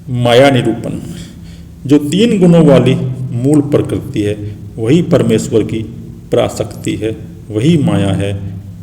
माया निरूपण। जो 3 गुणों वाली मूल प्रकृति है वही परमेश्वर की पराशक्ति है, वही माया है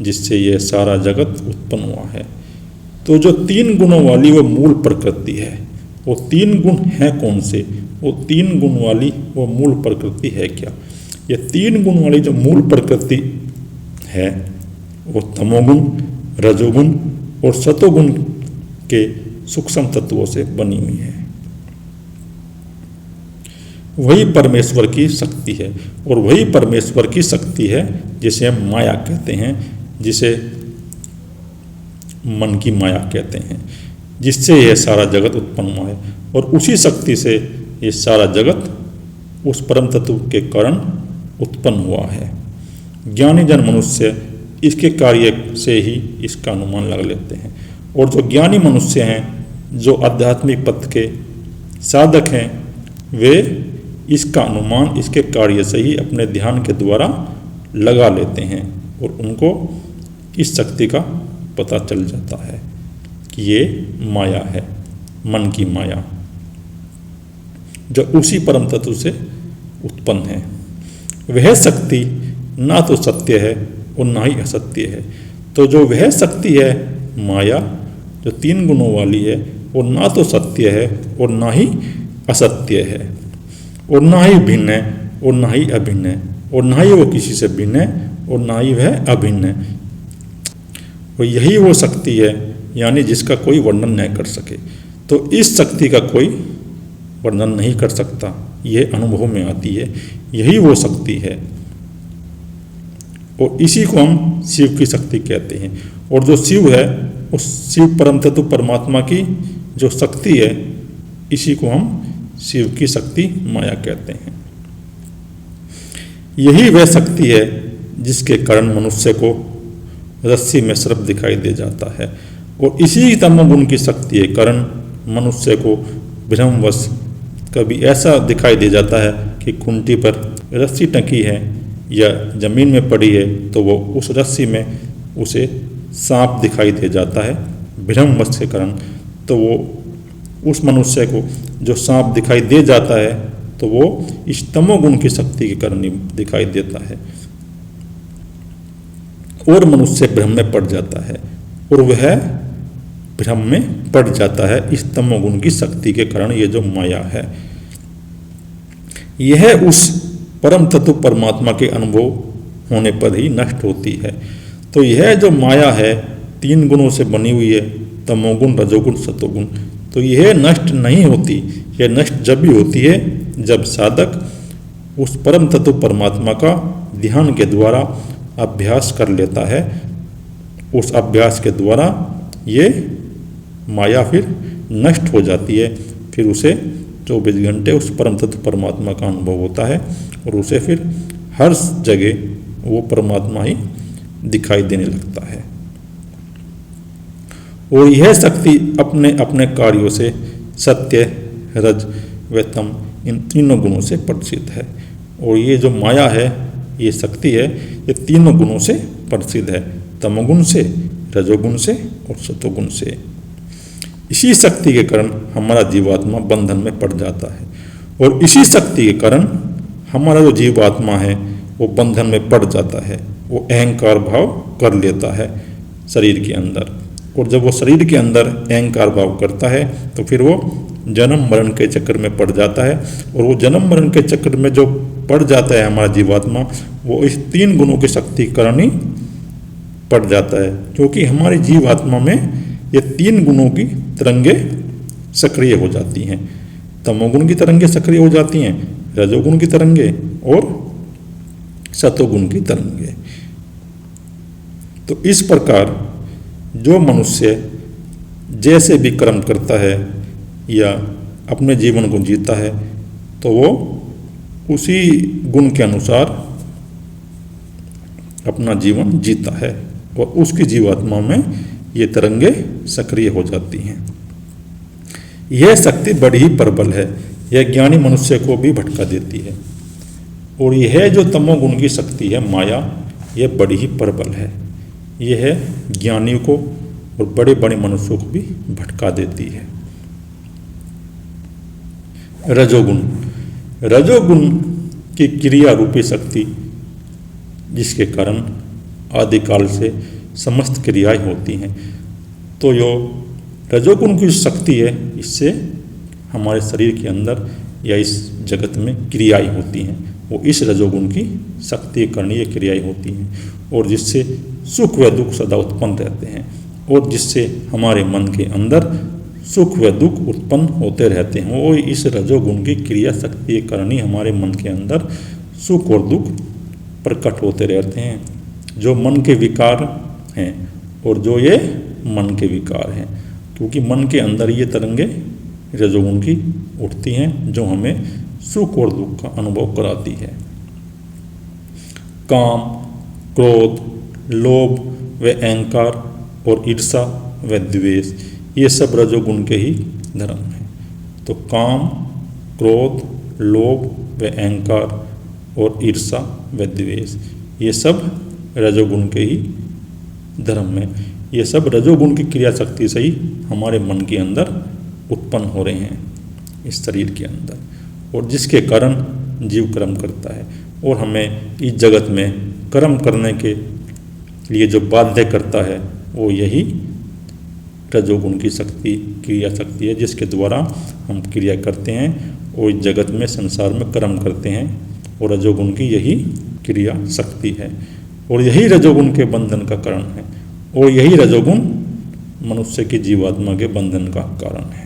जिससे यह सारा जगत उत्पन्न हुआ है। तो जो 3 गुणों वाली वो मूल प्रकृति है, वो 3 गुण हैं कौन से? वो 3 गुण वाली वो मूल प्रकृति है क्या? ये 3 गुण वाली जो मूल प्रकृति है वो तमोगुण, रजोगुण और सतोगुण के सूक्ष्म तत्वों से बनी हुई है। वही परमेश्वर की शक्ति है और वही परमेश्वर की शक्ति है जिसे हम माया कहते हैं, जिसे मन की माया कहते हैं, जिससे यह सारा जगत उत्पन्न हुआ है। और उसी शक्ति से ये सारा जगत उस परम तत्व के कारण उत्पन्न हुआ है। ज्ञानी जन मनुष्य इसके कार्य से ही इसका अनुमान लगा लेते हैं। और जो ज्ञानी मनुष्य हैं, जो आध्यात्मिक पथ के साधक हैं, वे इसका अनुमान इसके कार्य से ही अपने ध्यान के द्वारा लगा लेते हैं और उनको इस शक्ति का पता चल जाता है कि ये माया है, मन की माया, जो उसी परम तत्व से उत्पन्न है। वह शक्ति ना तो सत्य है और ना ही असत्य है। तो जो वह शक्ति है माया, जो 3 गुणों वाली है, वो ना तो सत्य है और ना ही असत्य है, और ना ही भिन्न है और ना ही अभिन्न है, और ना ही वो किसी से भिन्न है और ना ही वह अभिन्न है। वो यही वो शक्ति है, यानी जिसका कोई वर्णन नहीं कर सके। तो इस शक्ति का कोई वर्णन नहीं कर सकता, यह अनुभव में आती है। यही वो शक्ति है और इसी को हम शिव की शक्ति कहते हैं। और जो शिव है, उस शिव परम तत्व परमात्मा की जो शक्ति है, इसी को हम शिव की शक्ति माया कहते हैं। यही वह शक्ति है जिसके कारण मनुष्य को रस्सी में सर्प दिखाई दे जाता है। और इसी तमोगुण की शक्ति के कारण मनुष्य को भ्रमवश कभी ऐसा दिखाई दे जाता है कि खूंटी पर रस्सी टंकी है या जमीन में पड़ी है, तो वो उस रस्सी में उसे सांप दिखाई दे जाता है भ्रमवश के कारण। तो वो उस मनुष्य को जो सांप दिखाई दे जाता है, तो वो इस तमोगुण की शक्ति के कारण दिखाई देता है और मनुष्य भ्रम में पड़ जाता है। और वह भ्रम में पड़ जाता है इस तमोगुण की शक्ति के कारण। ये जो माया है, यह उस परम तत्व परमात्मा के अनुभव होने पर ही नष्ट होती है। तो यह जो माया है 3 गुणों से बनी हुई है, तमोगुण, रजोगुण, सतोगुण, तो यह नष्ट नहीं होती। यह नष्ट जब भी होती है जब साधक उस परम तत्व परमात्मा का ध्यान के द्वारा अभ्यास कर लेता है। उस अभ्यास के द्वारा ये माया फिर नष्ट हो जाती है। फिर उसे 24 घंटे उस परम तत्व परमात्मा का अनुभव होता है और उसे फिर हर जगह वो परमात्मा ही दिखाई देने लगता है। और यह शक्ति अपने अपने कार्यों से सत्य, रज व तम, इन तीनों गुणों से प्रसिद्ध है। और ये जो माया है, ये शक्ति है, ये 3 गुणों से प्रसिद्ध है, तमोगुण से, रजोगुण से और सतोगुण से। इसी शक्ति के कारण हमारा जीवात्मा बंधन में पड़ जाता है और इसी शक्ति के कारण हमारा जो जीवात्मा है वो बंधन में पड़ जाता है। वो अहंकार भाव कर लेता है शरीर के अंदर, और जब वो शरीर के अंदर अहंकार भाव करता है तो फिर वो जन्म मरण के चक्कर में पड़ जाता है। और वो जन्म मरण के चक्कर में जो पड़ जाता है हमारा जीवात्मा, वो इस 3 गुणों की शक्ति के कारण ही पड़ जाता है। क्योंकि हमारी जीवात्मा में ये 3 गुणों की तरंगे सक्रिय हो जाती हैं। तमोगुण की तरंगे सक्रिय हो जाती हैं, रजोगुण की तरंगे और सतोगुण की तरंगे। तो इस प्रकार जो मनुष्य जैसे भी कर्म करता है या अपने जीवन को जीता है, तो वो उसी गुण के अनुसार अपना जीवन जीता है और उसकी जीवात्मा में ये तरंगे सक्रिय हो जाती हैं। यह शक्ति बड़ी ही प्रबल है, यह ज्ञानी मनुष्य को भी भटका देती है। और यह जो तमोगुण की शक्ति है माया, यह बड़ी ही प्रबल है। यह ज्ञानियों को और बड़े बड़े मनुष्यों को भी भटका देती है। रजोगुण, रजोगुण की क्रिया रूपी शक्ति जिसके कारण आदिकाल से समस्त क्रियाएं होती हैं। तो जो रजोगुण की शक्ति है, इससे हमारे शरीर के अंदर या इस जगत में क्रियाएं होती हैं, वो इस रजोगुण की शक्ति करणीय क्रियाएं होती हैं, और जिससे सुख व दुख सदा उत्पन्न रहते हैं, और जिससे हमारे मन के अंदर सुख व दुख उत्पन्न होते रहते हैं। वो इस रजोगुण की क्रिया शक्ति करणी हमारे मन के अंदर सुख और दुख प्रकट होते रहते हैं। जो मन के विकार हैं और जो ये मन के विकार हैं, क्योंकि मन के अंदर ये तरंगे रजोगुण की उठती हैं जो हमें सुख और दुख का अनुभव कराती है। काम, क्रोध, लोभ व अहंकार और ईर्षा व द्वेष, ये सब रजोगुण के ही धर्म हैं। तो काम, क्रोध, लोभ व अहंकार और ईर्षा व द्वेष, ये सब रजोगुण के ही धर्म हैं। ये सब रजोगुण की क्रिया शक्ति से ही हमारे मन के अंदर उत्पन्न हो रहे हैं इस शरीर के अंदर, और जिसके कारण जीव कर्म करता है और हमें इस जगत में कर्म करने के लिए जो बाध्य करता है वो यही रजोगुण की शक्ति, क्रिया शक्ति है, जिसके द्वारा हम क्रिया करते हैं और इस जगत में संसार में कर्म करते हैं, और रजोगुण की यही क्रिया शक्ति है, और यही रजोगुण के बंधन का कारण है, और यही रजोगुण मनुष्य की जीवात्मा के बंधन का कारण है।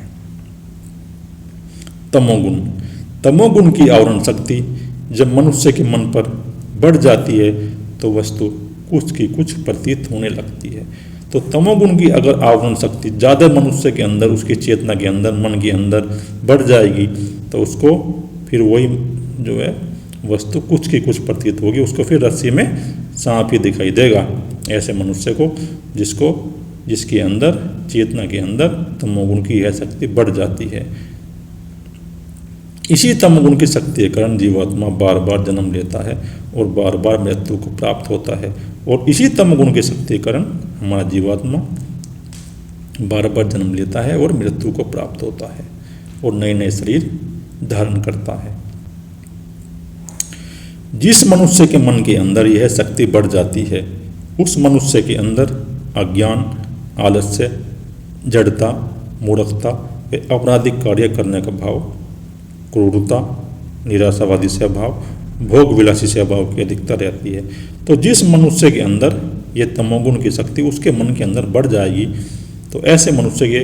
तमोगुण, तमोगुण की आवरण शक्ति जब मनुष्य के मन पर बढ़ जाती है तो वस्तु कुछ की कुछ प्रतीत होने लगती है। तो तमोगुण की अगर आवरण शक्ति ज़्यादा मनुष्य के अंदर, उसकी चेतना के अंदर, मन के अंदर बढ़ जाएगी तो उसको फिर वही जो है वस्तु कुछ की कुछ प्रतीत होगी, उसको फिर रस्सी में सांप ही दिखाई देगा। ऐसे मनुष्य को जिसके अंदर, चेतना के अंदर तमोगुण की यह शक्ति बढ़ जाती है। इसी तमोगुण की शक्ति के कारण जीवात्मा बार बार जन्म लेता है और बार बार मृत्यु को प्राप्त होता है, और इसी तमोगुण की शक्ति के कारण हमारा जीवात्मा बार बार जन्म लेता है और मृत्यु को प्राप्त होता है और नए नए शरीर धारण करता है। जिस मनुष्य के मन के अंदर यह शक्ति बढ़ जाती है, उस मनुष्य के अंदर अज्ञान, आलस्य, जड़ता, मूर्खता व आपराधिक कार्य करने का भाव, क्रूरता, निराशावादी स्वभाव, भोग विलासी स्वभाव की अधिकता रहती है। तो जिस मनुष्य के अंदर यह तमोगुण की शक्ति उसके मन के अंदर बढ़ जाएगी तो ऐसे मनुष्य के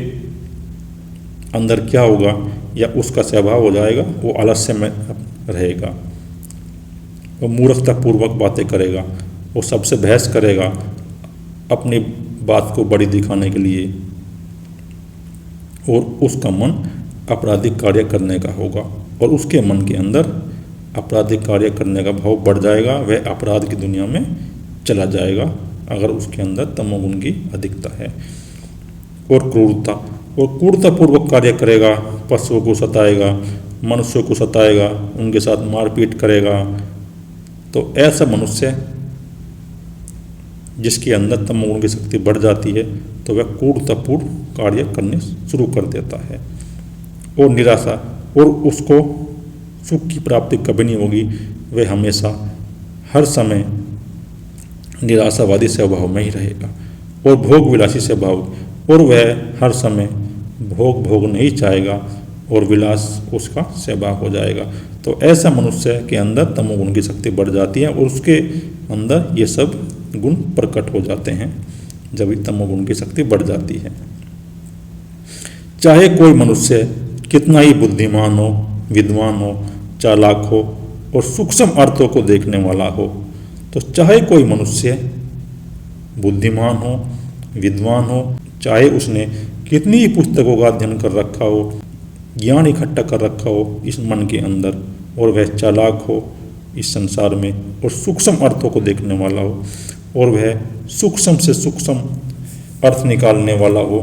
अंदर क्या होगा, या उसका स्वभाव हो जाएगा, वो आलस्य में रहेगा, वो मूर्खतापूर्वक बातें करेगा, वो सबसे बहस करेगा अपनी बात को बड़ी दिखाने के लिए, और उसका मन आपराधिक कार्य करने का होगा, और उसके मन के अंदर आपराधिक कार्य करने का भाव बढ़ जाएगा, वह अपराध की दुनिया में चला जाएगा अगर उसके अंदर तमोगुण की अधिकता है। और क्रूरता, और क्रूरतापूर्वक कार्य करेगा, पशुओं को सताएगा, मनुष्यों को सताएगा, उनके साथ मारपीट करेगा। तो ऐसा मनुष्य जिसके अंदर तमोगुण की शक्ति बढ़ जाती है तो वह क्रूरतापूर्ण कार्य करने शुरू कर देता है, और निराशा, और उसको सुख की प्राप्ति कभी नहीं होगी, वह हमेशा हर समय निराशावादी स्वभाव में ही रहेगा, और भोग विलासी स्वभाव, और वह हर समय भोगने ही चाहेगा और विलास उसका स्वभाव हो जाएगा। तो ऐसा मनुष्य के अंदर तमोगुण की शक्ति बढ़ जाती है और उसके अंदर ये सब गुण प्रकट हो जाते हैं जब तमोगुण की शक्ति बढ़ जाती है। चाहे कोई मनुष्य कितना ही बुद्धिमान हो, विद्वान हो, चालाक हो और सूक्ष्म अर्थों को देखने वाला हो, तो चाहे कोई मनुष्य बुद्धिमान हो, विद्वान हो, चाहे उसने कितनी ही पुस्तकों का अध्ययन कर रखा हो, ज्ञान इकट्ठा कर रखा हो इस मन के अंदर, और वह चालाक हो इस संसार में और सूक्ष्म अर्थों को देखने वाला हो, और वह सूक्ष्म से सूक्ष्म अर्थ निकालने वाला हो,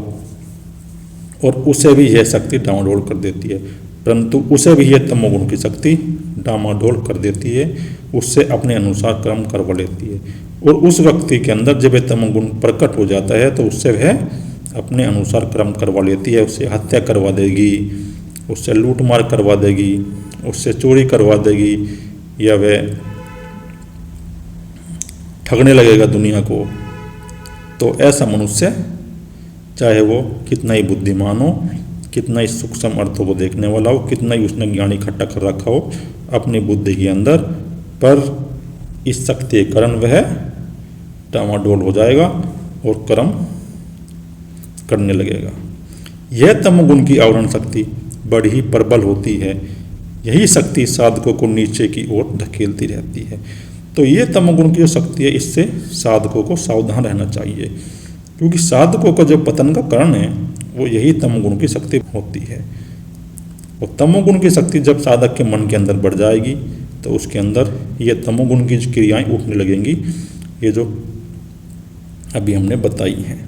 और उसे भी यह शक्ति डामाडोल कर देती है, परंतु उसे भी यह तमोगुण की शक्ति डामाडोल कर देती है, उससे अपने अनुसार कर्म करवा लेती है। और उस व्यक्ति के अंदर जब यह तमोगुण प्रकट हो जाता है तो उससे वह अपने अनुसार कर्म करवा लेती है, उससे हत्या करवा देगी, उससे लूट मार करवा देगी, उससे चोरी करवा देगी, या वह ठगने लगेगा दुनिया को, तो ऐसा मनुष्य चाहे वो कितना ही बुद्धिमान हो, कितना ही सूक्ष्म अर्थों को देखने वाला हो, कितना ही उसने ज्ञान इकट्ठा कर रखा हो अपनी बुद्धि के अंदर, पर इस शक्ति के कारण वह डामाडोल हो जाएगा और कर्म करने लगेगा। यह तमोगुण की आवरण शक्ति बड़ी ही प्रबल होती है। यही शक्ति साधकों को नीचे की ओर धकेलती रहती है। तो ये तमोगुण की जो शक्ति है, इससे साधकों को सावधान रहना चाहिए, क्योंकि साधकों का जो पतन का कारण है वो यही तमोगुण की शक्ति होती है। और तमोगुण की शक्ति जब साधक के मन के अंदर बढ़ जाएगी तो उसके अंदर ये तमोगुण की क्रियाएं उठने लगेंगी, ये जो अभी हमने बताई हैं।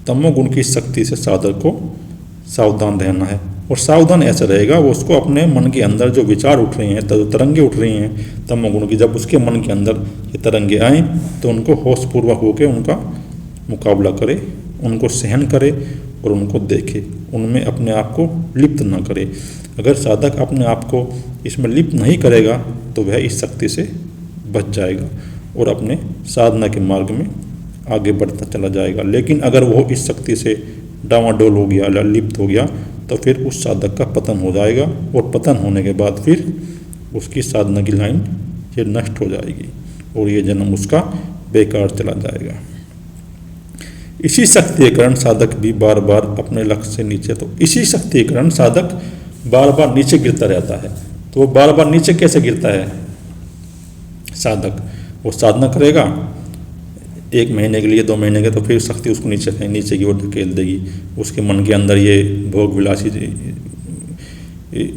तमोगुण की शक्ति से साधक को सावधान रहना है, और सावधान ऐसा रहेगा वो उसको अपने मन के अंदर जो विचार उठ रहे हैं, तरंगे उठ रही हैं तमोगुण की, जब उसके मन के अंदर ये तरंगे आएँ तो उनको होशपूर्वक होकर उनका मुकाबला करे, उनको सहन करे और उनको देखे, उनमें अपने आप को लिप्त ना करे। अगर साधक अपने आप को इसमें लिप्त नहीं करेगा तो वह इस शक्ति से बच जाएगा और अपने साधना के मार्ग में आगे बढ़ता चला जाएगा। लेकिन अगर वो इस शक्ति से डामाडोल हो गया, लिप्त हो गया, तो फिर उस साधक का पतन हो जाएगा, और पतन होने के बाद फिर उसकी साधना की लाइन ये नष्ट हो जाएगी और ये जन्म उसका बेकार चला जाएगा। इसी शक्ति के कारण साधक भी बार बार अपने लक्ष्य से नीचे, तो इसी शक्ति के कारण साधक बार बार नीचे गिरता रहता है। तो वो बार बार नीचे कैसे गिरता है? साधक वो साधना करेगा 1 महीने के लिए, 2 महीने के, तो फिर शक्ति उसको नीचे की ओर धकेल देगी। उसके मन के अंदर ये भोग विलासी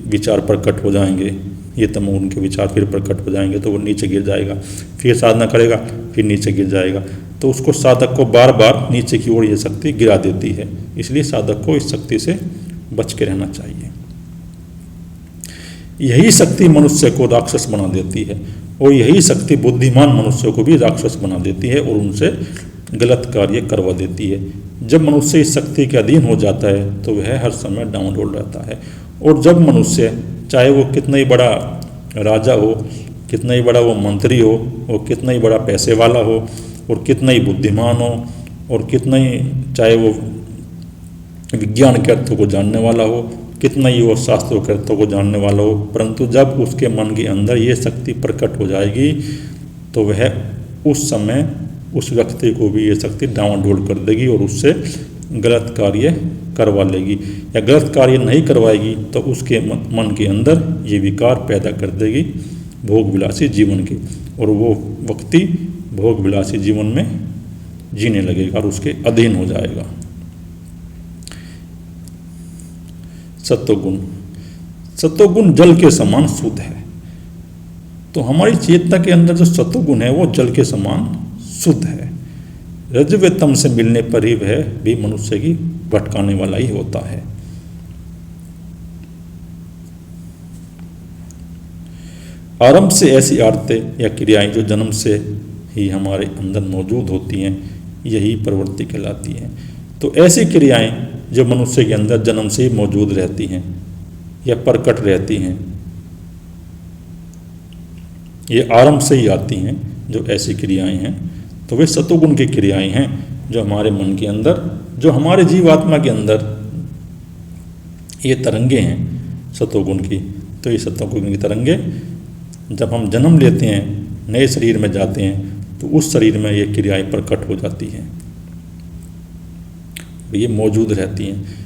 विचार प्रकट हो जाएंगे, ये तमोगुण के विचार फिर प्रकट हो जाएंगे, तो वो नीचे गिर जाएगा। फिर साधना करेगा, फिर नीचे गिर जाएगा। तो उसको साधक को बार बार नीचे की ओर ये शक्ति गिरा देती है। इसलिए साधक को इस शक्ति से बच के रहना चाहिए। यही शक्ति मनुष्य को राक्षस बना देती है, और यही शक्ति बुद्धिमान मनुष्यों को भी राक्षस बना देती है और उनसे गलत कार्य करवा देती है। जब मनुष्य इस शक्ति के अधीन हो जाता है तो वह हर समय डामाडोल रहता है। और जब मनुष्य, चाहे वो कितना ही बड़ा राजा हो, कितना ही बड़ा वो मंत्री हो, और कितना ही बड़ा पैसे वाला हो, और कितना ही बुद्धिमान हो, और कितना ही चाहे वो विज्ञान के अर्थों को जानने वाला हो, कितना ही वो शास्त्रों के अर्थों को जानने वाला हो, परंतु जब उसके मन के अंदर ये शक्ति प्रकट हो जाएगी तो वह उस समय उस व्यक्ति को भी ये शक्ति डामाडोल कर देगी और उससे गलत कार्य करवा लेगी, या गलत कार्य नहीं करवाएगी तो उसके मन के अंदर ये विकार पैदा कर देगी भोग विलासी जीवन के, और वो व्यक्ति भोग विलासी जीवन में जीने लगेगा और उसके अधीन हो जाएगा। सत्वगुण, सत्वगुण जल के समान शुद्ध है। तो हमारी चेतना के अंदर जो सत्वगुण है वो जल के समान शुद्ध है। रजव तम से मिलने पर ही वह भी मनुष्य की भटकाने वाला ही होता है। आरंभ से ऐसी आदतें या क्रियाएं जो जन्म से ही हमारे अंदर मौजूद होती हैं, यही प्रवृत्ति कहलाती हैं। तो ऐसी क्रियाएं जो मनुष्य के अंदर जन्म से ही मौजूद रहती हैं या प्रकट रहती हैं, ये आरंभ से ही आती हैं। जो ऐसी क्रियाएं हैं तो वे सत्वगुण की क्रियाएं हैं, जो हमारे मन के अंदर, जो हमारे जीवात्मा के अंदर ये तरंगे हैं सत्वगुण की। तो ये सत्वगुण की तरंगे जब हम जन्म लेते हैं, नए शरीर में जाते हैं, तो उस शरीर में ये क्रियाएं प्रकट हो जाती हैं, ये मौजूद रहती हैं,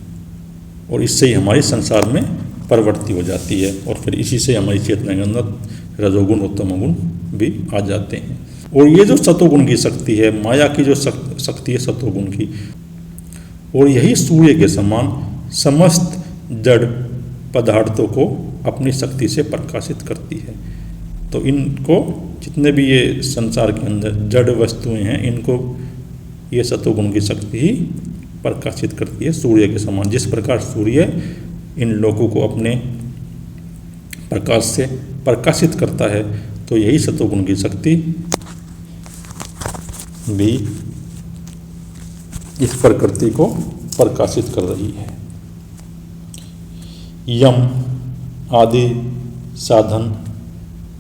और इससे ही हमारी संसार में प्रवृत्ति हो जाती है, और फिर इसी से हमारी चेतना के अंदर रजोगुण और तमोगुण भी आ जाते हैं। और ये जो सत्वगुण की शक्ति है, माया की जो शक्ति है सत्वगुण की, और यही सूर्य के समान समस्त जड़ पदार्थों को अपनी शक्ति से प्रकाशित करती है। तो इनको जितने भी ये संसार के अंदर जड़ वस्तुएं हैं, इनको ये सत्वगुण की शक्ति ही प्रकाशित करती है सूर्य के समान। जिस प्रकार सूर्य इन लोगों को अपने प्रकाश से प्रकाशित करता है, तो यही सत्वगुण की शक्ति भी इस प्रकृति को प्रकाशित कर रही है। यम आदि साधन,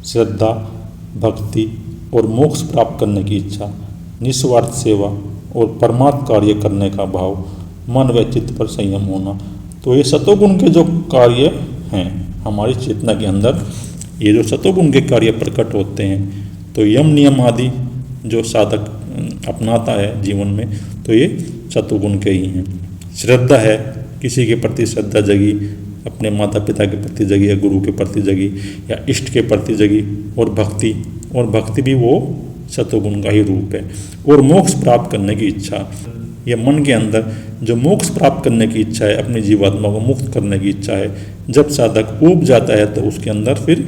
श्रद्धा, भक्ति और मोक्ष प्राप्त करने की इच्छा, निस्वार्थ सेवा और परमार्थ कार्य करने का भाव, मन व चित्त पर संयम होना। तो ये सतोगुण के जो कार्य हैं हमारी चेतना के अंदर, ये जो सतोगुण के कार्य प्रकट होते हैं, तो यम नियम आदि जो साधक अपनाता है जीवन में, तो ये सतोगुण के ही हैं। श्रद्धा है, किसी के प्रति श्रद्धा जगी, अपने माता पिता के प्रति जगी या गुरु के प्रति जगी या इष्ट के प्रति जगी। और भक्ति भी वो सतोगुण का ही रूप है। और मोक्ष प्राप्त करने की इच्छा, ये मन के अंदर जो मोक्ष प्राप्त करने की इच्छा है, अपनी जीवात्मा को मुक्त करने की इच्छा है, जब साधक ऊब जाता है तो उसके अंदर फिर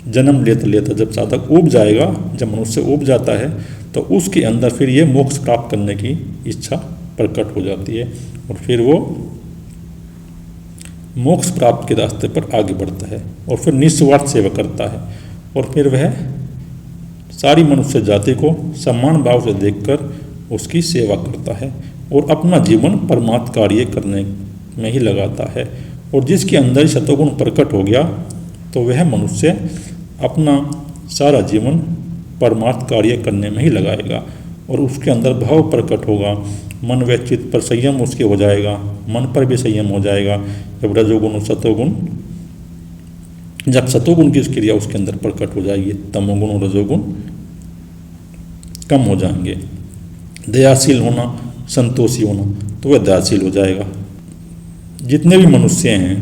जन्म लेता लेता जब साधक ऊब जाएगा, जब मनुष्य ऊब जाता है तो उसके अंदर फिर ये मोक्ष प्राप्त करने की इच्छा प्रकट हो जाती है और फिर वो मोक्ष प्राप्त के रास्ते पर आगे बढ़ता है और फिर निस्वार्थ सेवा करता है और फिर वह सारी मनुष्य जाति को सम्मान भाव से देखकर उसकी सेवा करता है और अपना जीवन परमार्थ कार्य करने में ही लगाता है। और जिसके अंदर सतोगुण प्रकट हो गया तो वह मनुष्य अपना सारा जीवन परमार्थ कार्य करने में ही लगाएगा और उसके अंदर भाव प्रकट होगा, मन व चित्त पर संयम उसके हो जाएगा, मन पर भी संयम हो जाएगा। जब रजोगुण और सतोगुण, जब सतोगुण की क्रिया उसके अंदर प्रकट हो जाएगी, तमोगुण और रजोगुण कम हो जाएंगे। दयाशील होना, संतोषी होना, तो वह दयाशील हो जाएगा। जितने भी मनुष्य हैं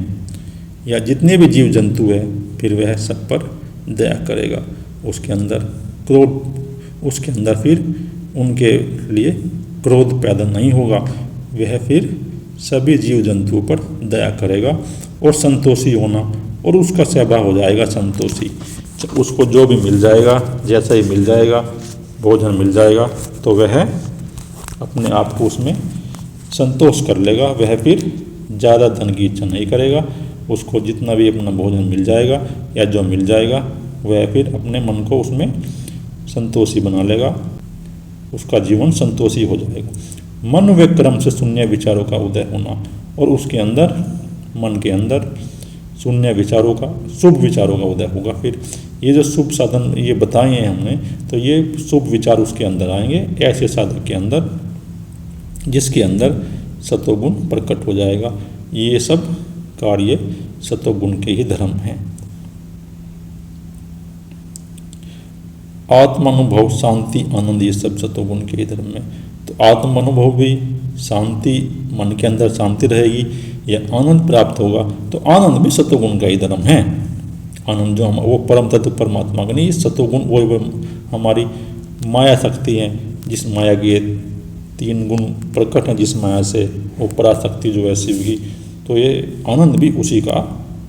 या जितने भी जीव जंतु हैं, फिर वह सब पर दया करेगा। उसके अंदर क्रोध, उसके अंदर फिर उनके लिए क्रोध पैदा नहीं होगा, वह फिर सभी जीव जंतुओं पर दया करेगा। और संतोषी होना, और उसका स्वभाव हो जाएगा संतोषी। उसको जो भी मिल जाएगा, जैसा ही मिल जाएगा, भोजन मिल जाएगा, तो वह अपने आप को उसमें संतोष कर लेगा। वह फिर ज़्यादा धन की इच्छा नहीं करेगा। उसको जितना भी अपना भोजन मिल जाएगा या जो मिल जाएगा, वह फिर अपने मन को उसमें संतोषी बना लेगा, उसका जीवन संतोषी हो जाएगा। मन व कर्म से शून्य विचारों का उदय होना, और उसके अंदर, मन के अंदर शून्य विचारों का, शुभ विचारों का उदय होगा। फिर ये जो शुभ साधन ये बताए हैं हमने, तो ये शुभ विचार उसके अंदर आएंगे ऐसे साधक के अंदर जिसके अंदर सतोगुण प्रकट हो जाएगा। ये सब कार्य सतोगुण के ही धर्म हैं। आत्मानुभव, शांति, आनंद, ये सब सतोगुण के ही धर्म में। तो आत्मानुभव भी, शांति, मन के अंदर शांति रहेगी या आनंद प्राप्त होगा, तो आनंद भी सतोगुण का ही धर्म है। आनंद जो हम, वो परम तत्व परमात्मा का नहीं, सतोगुण वो हमारी माया शक्ति है, जिस माया के 3 गुण प्रकट हैं, जिस माया से वो पराशक्ति जो है शिव की, तो ये आनंद भी उसी का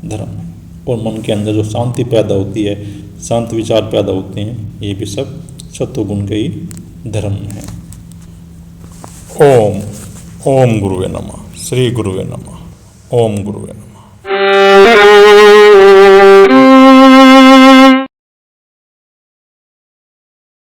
धर्म है। और मन के अंदर जो शांति पैदा होती है, शांत विचार पैदा होते हैं, ये भी सब सत्वगुण के ही धर्म हैं। ओम ओम गुरुवे नमः। श्री गुरुवे नमः। ओम गुरुवे नमः।